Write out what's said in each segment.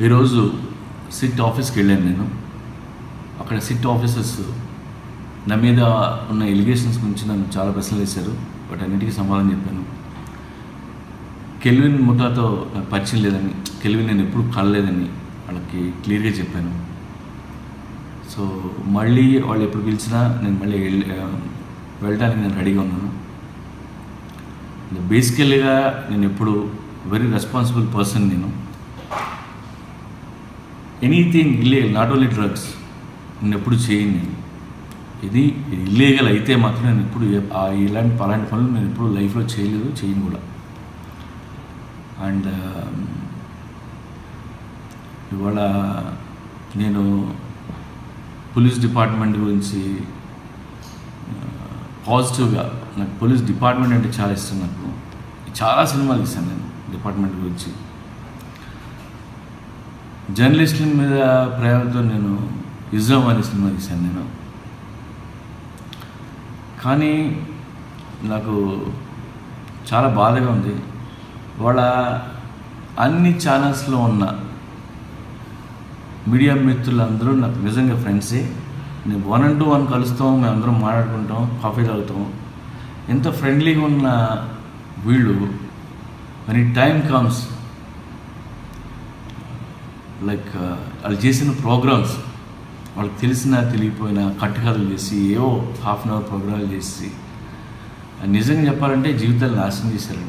ఈరోజు సిట్ ఆఫీస్కి వెళ్ళాను నేను. అక్కడ సిట్ ఆఫీసర్స్ నా మీద ఉన్న ఎలిగేషన్స్ గురించి నన్ను చాలా ప్రశ్నలు వేశారు. బట్ అన్నిటికీ సమాధానం చెప్పాను. కెల్విన్ ముఠాతో నాకు పరిచయం లేదని, కెల్విన్ నేను ఎప్పుడు కలలేదని వాళ్ళకి క్లియర్గా చెప్పాను. సో మళ్ళీ వాళ్ళు ఎప్పుడు పిలిచినా నేను మళ్ళీ వెళ్ళడానికి నేను రెడీగా ఉన్నాను. బేసికల్గా నేను ఎప్పుడు వెరీ రెస్పాన్సిబుల్ పర్సన్. నేను anything illegal, not only drugs, నేను ఎప్పుడు చేయను. నేను ఇది ఇల్లీగల్ అయితే మాత్రం నేను ఎప్పుడు అలాంటి పనులు నేను ఎప్పుడు లైఫ్లో చేయలేదు, చేయను కూడా. అండ్ ఇవాళ నేను పోలీస్ డిపార్ట్మెంట్ గురించి పాజిటివ్గా, నాకు పోలీస్ డిపార్ట్మెంట్ అంటే చాలా ఇష్టం. నాకు చాలా సినిమాలు తీశాను నేను డిపార్ట్మెంట్ గురించి. జర్నలిస్టుల మీద ప్రయాణంతో నేను యుద్ధం అనే సినిమా తీశాను నేను. కానీ నాకు చాలా బాధగా ఉంది. వాళ్ళ అన్ని ఛానల్స్లో ఉన్న మీడియా మిత్రులందరూ నాకు నిజంగా ఫ్రెండ్సే. నేను 1-on-1 కలుస్తాం, మేము అందరం మాట్లాడుకుంటాం, కాఫీ తాగుతాం. ఎంత ఫ్రెండ్లీగా ఉన్న వీళ్ళు అని టైం కమ్స్ లైక్ వాళ్ళు చేసిన ప్రోగ్రామ్స్, వాళ్ళకి తెలిసినా తెలియపోయినా కట్టుకథలు చేసి ఏవో ½ అన్ అవర్ ప్రోగ్రాంలు చేసి నిజంగా చెప్పాలంటే జీవితాలు నాశనం చేశారు.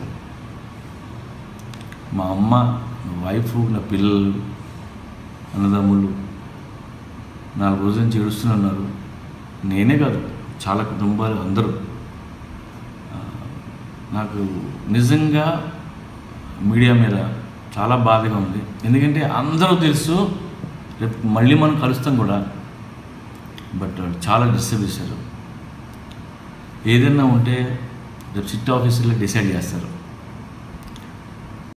మా అమ్మ, నా వైఫ్, నా పిల్లలు, అన్నదమ్ములు 4 రోజుల నుంచి ఏడుస్తూనే ఉన్నారు. నేనే కాదు, చాలా కుటుంబాలు అందరూ. నాకు నిజంగా మీడియా మీద చాలా బాధగా ఉంది. ఎందుకంటే అందరూ తెలుసు, రేపు మళ్ళీ మనం కలుస్తాం కూడా. బట్ చాలా డిస్టర్బ్ చేశారు. ఏదైనా ఉంటే రేపు సిట్ ఆఫీసర్లో డిసైడ్ చేస్తారు.